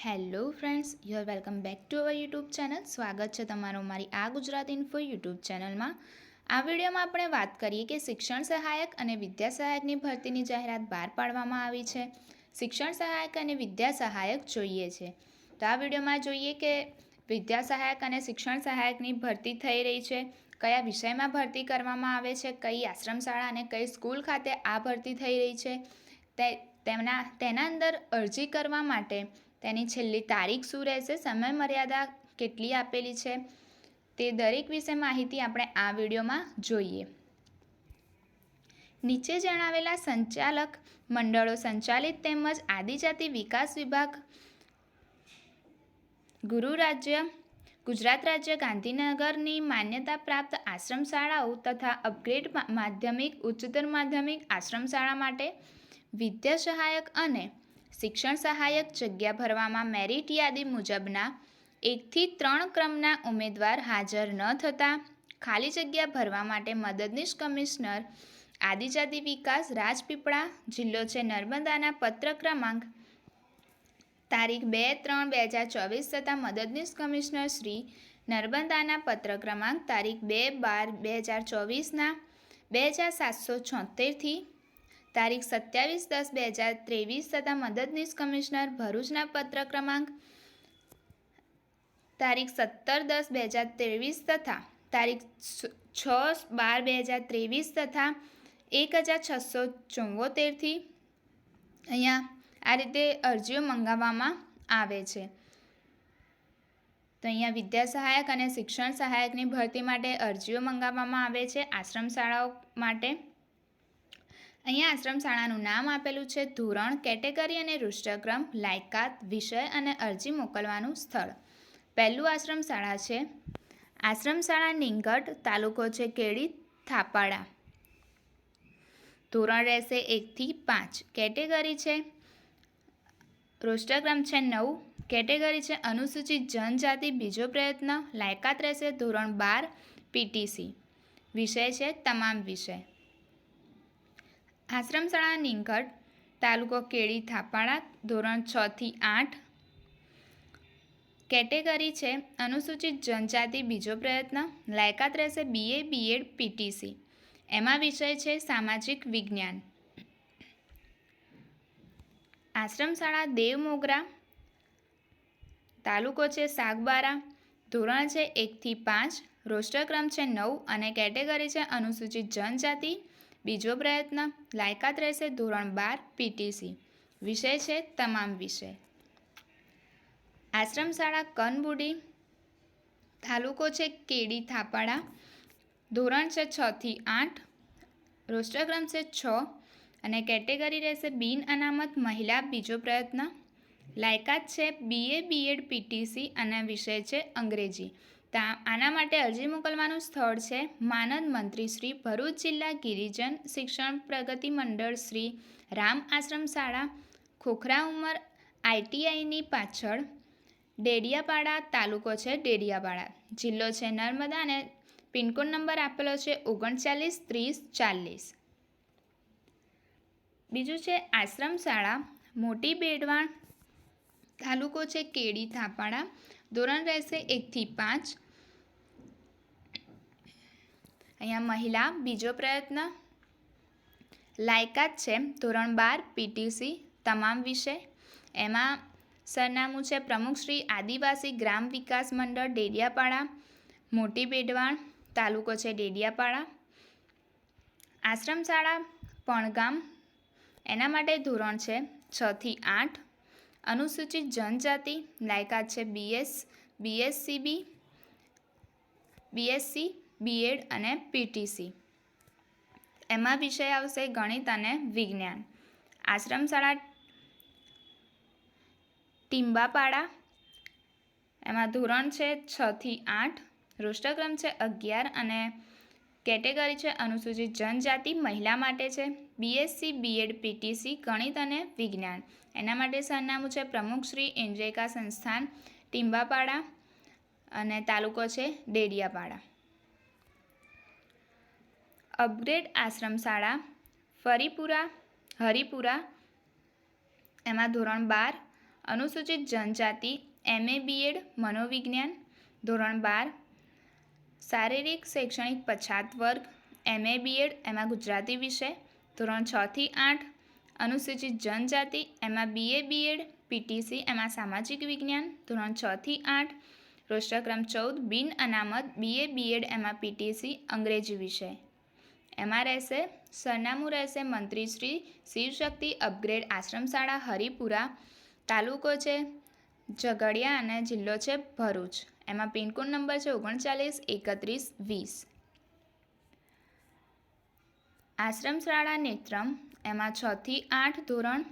Hello friends, you are welcome back to our YouTube channel. સ્વાગત છે તમારું મારી આ ગુજરાત ઇન્ફો યુટ્યુબ ચેનલમાં. આ વિડીયોમાં આપણે વાત કરીએ કે શિક્ષણ સહાયક અને વિદ્યા સહાયકની ભરતીની જાહેરાત બહાર પાડવામાં આવી છે. શિક્ષણ સહાયક અને વિદ્યા સહાયક જોઈએ છે. તો આ વિડીયોમાં જોઈએ કે વિદ્યા સહાયક અને શિક્ષણ સહાયકની ભરતી થઈ રહી છે. કયા વિષયમાં ભરતી કરવામાં આવે છે, કઈ આશ્રમ શાળા અને કઈ સ્કૂલ ખાતે આ ભરતી થઈ રહી છે, તેના અંદર અરજી કરવા માટે તેની છેલ્લી તારીખ શું રહેશે, સમય મર્યાદા કેટલી આપેલી છે, તે દરેક વિશે માહિતી આપણે આ વિડીયોમાં જોઈએ. નીચે જણાવેલા સંચાલક મંડળો સંચાલિત તેમજ આદિજાતિ વિકાસ વિભાગ ગુજરાત રાજ્ય ગાંધીનગરની માન્યતા પ્રાપ્ત આશ્રમ શાળાઓ તથા અપગ્રેડ માધ્યમિક ઉચ્ચતર માધ્યમિક આશ્રમ શાળા માટે વિદ્યા સહાયક અને શિક્ષણ સહાયક જગ્યા ભરવામાં મેરિટ યાદી મુજબના 1 થી 3 ક્રમના ઉમેદવાર હાજર ન થતાં ખાલી જગ્યા ભરવા માટે મદદનીશ કમિશનર આદિજાતિ વિકાસ રાજપીપળા જિલ્લો છે નર્મદાના પત્ર ક્રમાંક તારીખ 2/3/2024 તથા મદદનીશ કમિશનર શ્રી નર્મદાના પત્ર ક્રમાંક તારીખ 2/12/2024ના 2776થી તારીખ 27/10/2023 તથા મદદનીશ કમિશનર ભરૂચના પત્ર ક્રમાંક તારીખ 17/10/2023 તથા તારીખ 6/12/2023 તથા 1674થી અહીંયા આ રીતે અરજીઓ મંગાવવામાં આવે છે. તો અહીંયા વિદ્યા સહાયક અને શિક્ષણ સહાયકની ભરતી માટે અરજીઓ મંગાવવામાં આવે છે આશ્રમ શાળાઓ માટે. અહીંયા આશ્રમ શાળાનું નામ આપેલું છે, ધોરણ, કેટેગરી અને રોસ્ટરક્રમ, લાયકાત, વિષય અને અરજી મોકલવાનું સ્થળ. પહેલું આશ્રમ શાળા છે આશ્રમ શાળા નીંગટ, તાલુકો છે કેડી થાપાડા. ધોરણ રહેશે 1 થી 5. કેટેગરી છે રોસ્ટરક્રમ છે 9. કેટેગરી છે અનુસૂચિત જનજાતિ બીજો પ્રયત્ન. લાયકાત રહેશે ધોરણ 12 પીટીસી. વિષય છે તમામ વિષય. આશ્રમ શાળા નીંગટ, તાલુકો કેડી થાપાડા, ધોરણ 6 થી 8. કેટેગરી છે અનુસૂચિત જનજાતિ બીજો પ્રયત્ન. લાયકાત રહેશે BA BEd પીટીસી. એમાં વિષય છે સામાજિક વિજ્ઞાન. આશ્રમ શાળા દેવ મોગરા, તાલુકો છે સાગબારા, ધોરણ છે 1 થી 5. રોસ્ટરક્રમ છે 9 અને કેટેગરી છે અનુસૂચિત જનજાતિ બીજો પ્રયત્ન. લાયકાત રહેશે ધોરણ 12 પીટીસી. વિષય છે તમામ વિષય. આશ્રમ શાળા કનબુડી, તાલુકો છે કેડી થાપાડા, ધોરણ છે 6 થી 8. રોસ્ટરક્રમ છે 6 અને કેટેગરી રહેશે બિન અનામત મહિલા બીજો પ્રયત્ન. લાયકાત છે BA BEd પીટીસી અને વિષય છે અંગ્રેજી. આના માટે અરજી મોકલવાનું સ્થળ છે માનદ મંત્રી શ્રી, ભરૂચ જિલ્લા ગિરિજન શિક્ષણ પ્રગતિ મંડળ શ્રી, રામ આશ્રમ શાળા, ખોખરા ઉમર ITIની પાછળ, ડેડિયાપાડા, તાલુકો છે ડેડિયાપાડા, જિલ્લો છે નર્મદા અને પિનકોડ નંબર આપેલો છે 393040. બીજું છે આશ્રમ શાળા મોટી બેડવાણ, તાલુકો છે કેડી થાપાડા, ધોરણ રહેશે 1 થી 5. અહીંયા મહિલા બીજો પ્રયત્ન. લાયકાત છે ધોરણ 12 પીટીસી તમામ વિષય. એમાં સરનામું છે પ્રમુખ શ્રી આદિવાસી ગ્રામ વિકાસ મંડળ ડેડિયાપાડા, મોટી બેડવાણ, તાલુકો છે ડેડિયાપાડા. આશ્રમ શાળા પણગામ, એના માટે ધોરણ છે 6 થી 8. અનુસૂચિત જનજાતિ, લાયકાત છે BSc BEd અને પીટીસી. એમાં વિષય આવશે ગણિત અને વિજ્ઞાન. આશ્રમ શાળા ટીમ્બાપાડા, એમાં ધોરણ છે 6 થી 8. રોસ્ટરક્રમ છે 11 અને કેટેગરી છે અનુસૂચિત જનજાતિ મહિલા માટે છે. BSc BEd પીટીસી ગણિત અને વિજ્ઞાન. એના માટે સરનામું છે પ્રમુખ શ્રી ઇન્દ્રેકા સંસ્થાન ટીમ્બાપાડા અને તાલુકો છે ડેડિયાપાડા. અપગ્રેડ આશ્રમ શાળા હરિપુરા, એમાં ધોરણ 12. અનુસૂચિત જનજાતિ MA BEd મનોવિજ્ઞાન. ધોરણ 12 શારીરિક શૈક્ષણિક પછાત વર્ગ MA BEd એમાં ગુજરાતી વિષય. ધોરણ 6 થી 8 અનુસૂચિત જનજાતિ એમાં BA BEd PTC એમાં સામાજિક વિજ્ઞાન. ધોરણ 6 થી 8 રોસ્ટરક્રમ 14 બિન અનામત BA BEd એમાં PTC અંગ્રેજી વિષય. એમાં રહેશે સરનામું રહેશે મંત્રી શ્રી શિવશક્તિ અપગ્રેડ આશ્રમ શાળા હરિપુરા, તાલુકો છે ઝઘડિયા અને જિલ્લો છે ભરૂચ. એમાં પિનકોડ નંબર છે 393120. આશ્રમ શાળા નેત્રમ એમાં 6 થી 8 ધોરણ.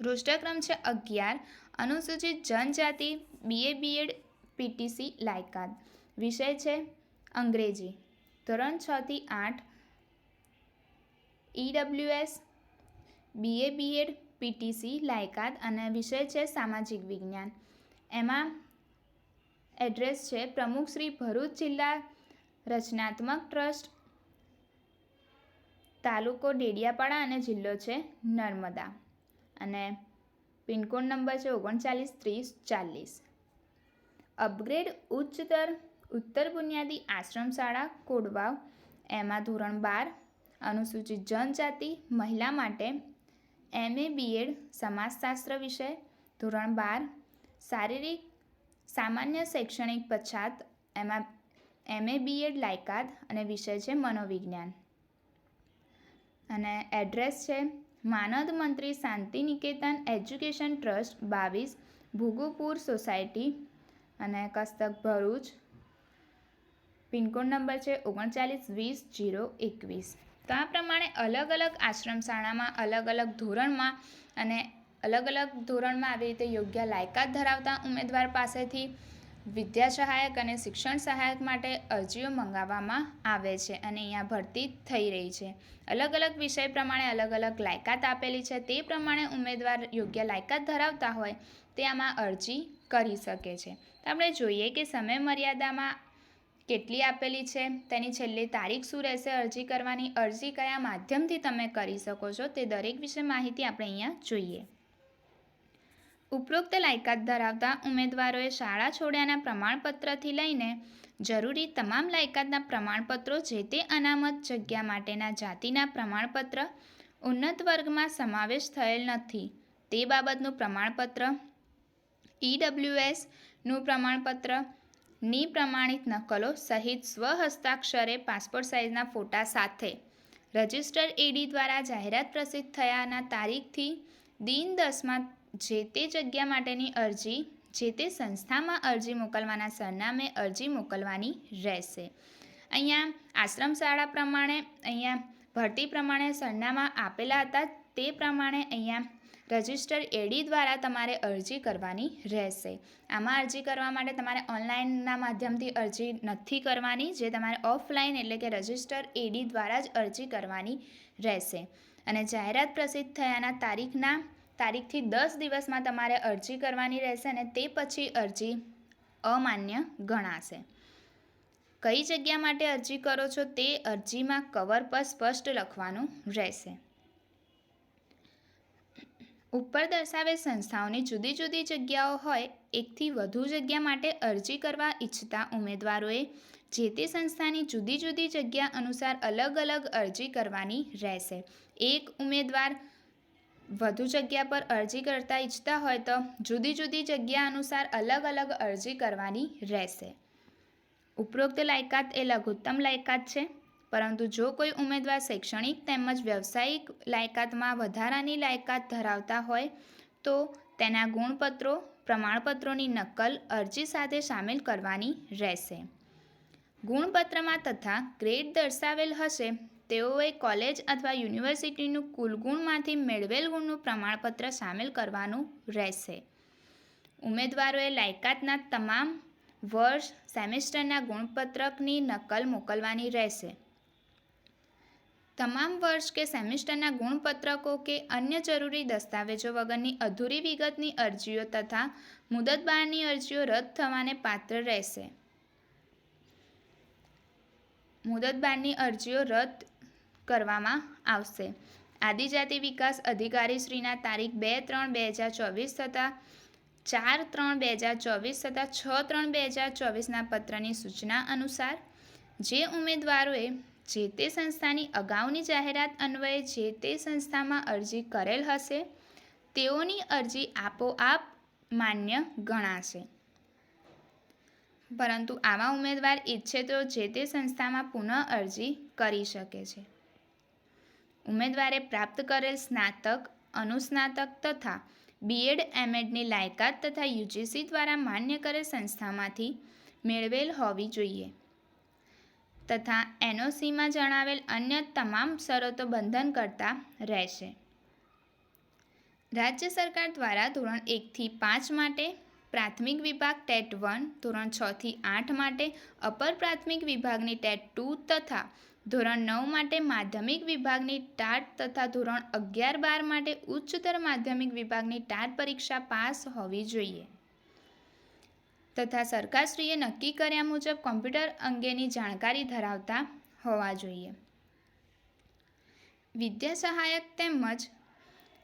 રોસ્ટરક્રમ છે 11 અનુસૂચિત જનજાતિ BA BEd PTC લાયકાત. વિષય છે અંગ્રેજી. ધોરણ 6 થી 8 EWS BA BEd PTC લાયકાત અને વિષય છે સામાજિક વિજ્ઞાન. એમાં એડ્રેસ છે પ્રમુખ શ્રી ભરૂચ જિલ્લા રચનાત્મક ટ્રસ્ટ, તાલુકો ડેડિયાપાડા અને જિલ્લો છે નર્મદા. અને પિનકોડ નંબર છે 393040. અપગ્રેડ ઉચ્ચતર ઉત્તર બુનિયાદી આશ્રમ શાળા કોડવાવ એમાં ધોરણ 12 અનુસૂચિત જનજાતિ મહિલા માટે MA BEd સમાજશાસ્ત્ર વિષય. ધોરણ 12 શારીરિક સામાન્ય શૈક્ષણિક પછાત એમાં MA BEd લાયકાત અને વિષય છે મનોવિજ્ઞાન. અને એડ્રેસ છે માનદ મંત્રી શાંતિ નિકેતન એજ્યુકેશન ટ્રસ્ટ 22 ભૂગુપુર સોસાયટી અને કસ્તક ભરૂચ. પિનકોડ નંબર છે 392021. તો આ પ્રમાણે અલગ અલગ આશ્રમ શાળામાં અલગ અલગ ધોરણમાં અને અલગ અલગ ધોરણમાં આવી રીતે યોગ્ય લાયકાત ધરાવતા ઉમેદવાર પાસેથી વિદ્યા સહાયક અને શિક્ષણ સહાયક માટે અરજીઓ મંગાવવામાં આવે છે અને અહીંયા ભરતી થઈ રહી છે. અલગ અલગ વિષય પ્રમાણે અલગ અલગ લાયકાત આપેલી છે. તે પ્રમાણે ઉમેદવાર યોગ્ય લાયકાત ધરાવતા હોય તે આમાં અરજી કરી શકે છે. તો આપણે જોઈએ કે સમય મર્યાદામાં કેટલી આપેલી છે, તેની છેલ્લી તારીખ શું રહેશે અરજી કરવાની, અરજી કયા માધ્યમથી તમે કરી શકો છો, તે દરેક વિશે માહિતી આપણે અહીંયા જોઈએ. ઉપરોક્ત લાયકાત ધરાવતા ઉમેદવારોએ શાળા છોડ્યાના પ્રમાણપત્રથી લઈને જરૂરી તમામ લાયકાતના પ્રમાણપત્રો, જે તે અનામત જગ્યા માટેના જાતિના પ્રમાણપત્ર, ઉન્નત વર્ગમાં સમાવેશ થયેલ નથી તે બાબતનું પ્રમાણપત્ર, EWSનું પ્રમાણપત્ર ની પ્રમાણિત નકલો સહિત સ્વહસ્તાક્ષરે પાસપોર્ટ સાઇઝના ફોટા સાથે રજિસ્ટર AD દ્વારા જાહેરાત પ્રસિદ્ધ થયાના તારીખથી દિન 10માં જે તે જગ્યા માટેની અરજી જે તે સંસ્થામાં અરજી મોકલવાના સરનામે અરજી મોકલવાની રહેશે. અહીંયા આશ્રમ શાળા પ્રમાણે અહીંયા ભરતી પ્રમાણે સરનામા આપેલા હતા તે પ્રમાણે અહીંયા રજિસ્ટર AD દ્વારા તમારે અરજી કરવાની રહેશે. આમાં અરજી કરવા માટે તમારે ઓનલાઈનના માધ્યમથી અરજી નથી કરવાની, જે તમારે ઓફલાઈન એટલે કે રજિસ્ટર AD દ્વારા જ અરજી કરવાની રહેશે. અને જાહેરાત પ્રસિદ્ધ થયાના તારીખથી 10 દિવસમાં તમારે અરજી કરવાની રહેશે અને તે પછી અરજી અમાન્ય ગણાશે. કઈ જગ્યા માટે અરજી કરો છો તે અરજીમાં કવર પર સ્પષ્ટ લખવાનું રહેશે. ઉપર દર્શાવેલ સંસ્થાઓની જુદી જુદી જગ્યાઓ હોય, એકથી વધુ જગ્યા માટે અરજી કરવા ઈચ્છતા ઉમેદવારોએ જે તે સંસ્થાની જુદી જુદી જગ્યા અનુસાર અલગ અલગ અરજી કરવાની રહેશે. એક ઉમેદવાર વધુ જગ્યા પર અરજી કરતા ઈચ્છતા હોય તો જુદી જુદી જગ્યા અનુસાર અલગ અલગ અરજી કરવાની રહેશે. ઉપરોક્ત લાયકાત એ લઘુત્તમ લાયકાત છે, પરંતુ જો કોઈ ઉમેદવાર શૈક્ષણિક તેમજ વ્યવસાયિક લાયકાતમાં વધારાની લાયકાત ધરાવતા હોય તો તેના ગુણપત્રો, પ્રમાણપત્રોની નકલ અરજી સાથે સામેલ કરવાની રહેશે. ગુણપત્રમાં તથા ગ્રેડ દર્શાવેલ હશે તેઓએ કોલેજ અથવા યુનિવર્સિટીનું કુલ ગુણમાંથી મેળવેલ ગુણનું પ્રમાણપત્ર સામેલ કરવાનું રહેશે. ઉમેદવારોએ લાયકાતના તમામ વર્ષ સેમેસ્ટરના ગુણપત્રકની નકલ મોકલવાની રહેશે. તમામ વર્ષ કે સેમેસ્ટરના ગુણપત્રકો કે અન્ય જરૂરી દસ્તાવેજો વગરની અધૂરી વિગતની અરજીઓ તથા મુદત બહારની અરજીઓ રદ થવાને પાત્ર રહેશે. મુદત બહારની અરજીઓ રદ કરવામાં આવશે. આદિજાતિ વિકાસ અધિકારીશ્રીના તારીખ 2/3/2024 તથા 4/3/2024 તથા 6/3/2024ના પત્રની સૂચના અનુસાર જે ઉમેદવારોએ જે તે સંસ્થાની અગાઉની જાહેરાત અન્વયે જે તે સંસ્થામાં અરજી કરેલ હશે તેઓની અરજી આપોઆપ માન્ય ગણાશે. પરંતુ આવા ઉમેદવાર ઈચ્છે તો જે તે સંસ્થામાં પુનઃ અરજી કરી શકે છે. ઉમેદવારે પ્રાપ્ત કરેલ સ્નાતક, અનુસ્નાતક તથા બીએડ એમએડની લાયકાત તથા યુજીસી દ્વારા માન્ય કરેલ સંસ્થામાંથી મેળવેલ હોવી જોઈએ તથા એનઓસીમાં જણાવેલ અન્ય તમામ શરતો બંધનકર્તા રહેશે. રાજ્ય સરકાર દ્વારા ધોરણ 1 થી 5 માટે પ્રાથમિક વિભાગ ટેટ 1, ધોરણ 6 થી 8 માટે અપર પ્રાથમિક વિભાગની ટેટ 2 તથા ધોરણ 9 માટે માધ્યમિક વિભાગની ટાટ તથા ધોરણ 11-12 માટે ઉચ્ચતર માધ્યમિક વિભાગની ટાટ પરીક્ષા પાસ હોવી જોઈએ તથા સરકારશ્રીએ નક્કી કર્યા મુજબ કોમ્પ્યુટર અંગેની જાણકારી ધરાવતા હોવા જોઈએ. વિદ્યા સહાયક તેમજ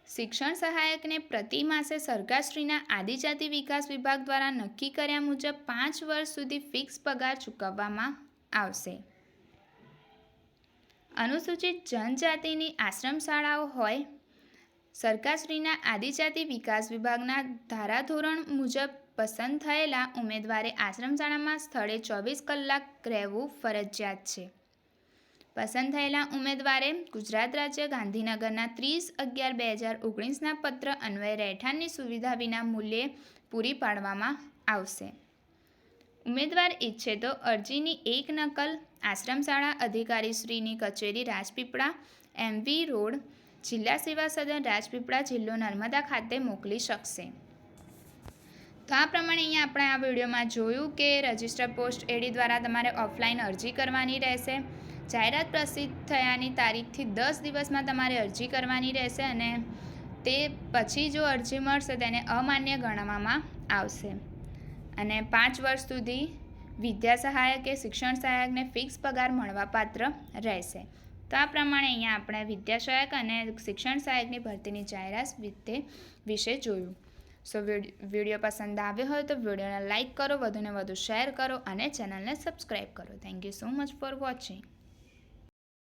શિક્ષણ સહાયકને પ્રતિ માસે સરકારશ્રીના આદિજાતિ વિકાસ વિભાગ દ્વારા નક્કી કર્યા મુજબ 5 વર્ષ સુધી ફિક્સ પગાર ચૂકવવામાં આવશે. અનુસૂચિત જનજાતિની આશ્રમ શાળાઓ હોય સરકારશ્રીના આદિજાતિ વિકાસ વિભાગના ધારાધોરણ મુજબ પસંદ થયેલા ઉમેદવારે આશ્રમ શાળામાં સ્થળે 24 કલાક રહેવું ફરજિયાત છે. પસંદ થયેલા ઉમેદવારે ગુજરાત રાજ્ય ગાંધીનગરના 30/11/2019ના પત્ર અન્વયે રહેઠાણની સુવિધા વિના મૂલ્યે પૂરી પાડવામાં આવશે. ઉમેદવાર ઈચ્છે તો અરજીની એક નકલ આશ્રમ શાળા અધિકારીશ્રીની કચેરી રાજપીપળા MV રોડ, જિલ્લા સેવા સદન રાજપીપળા, જિલ્લો નર્મદા ખાતે મોકલી શકશે. તો આ પ્રમાણે અહીંયા આપણે આ વિડીયોમાં જોયું કે રજિસ્ટર પોસ્ટ એડી દ્વારા તમારે ઓફલાઈન અરજી કરવાની રહેશે. જાહેરાત પ્રસિદ્ધ થયાની તારીખથી 10 દિવસમાં તમારે અરજી કરવાની રહેશે અને તે પછી જો અરજી મળશે તેને અમાન્ય ગણવામાં આવશે અને 5 વર્ષ સુધી વિદ્યા સહાયક કે શિક્ષણ સહાયકને ફિક્સ પગાર મળવાપાત્ર રહેશે. તો આ પ્રમાણે અહીંયા આપણે વિદ્યા સહાયક અને શિક્ષણ સહાયકની ભરતીની જાહેરાત વિશે જોયું. સો વિડીયો પસંદ આવ્યો હોય તો વિડીયોને લાઇક કરો, વધુને વધુ શેર કરો અને ચેનલને સબસ્ક્રાઈબ કરો. Thank you so much for watching.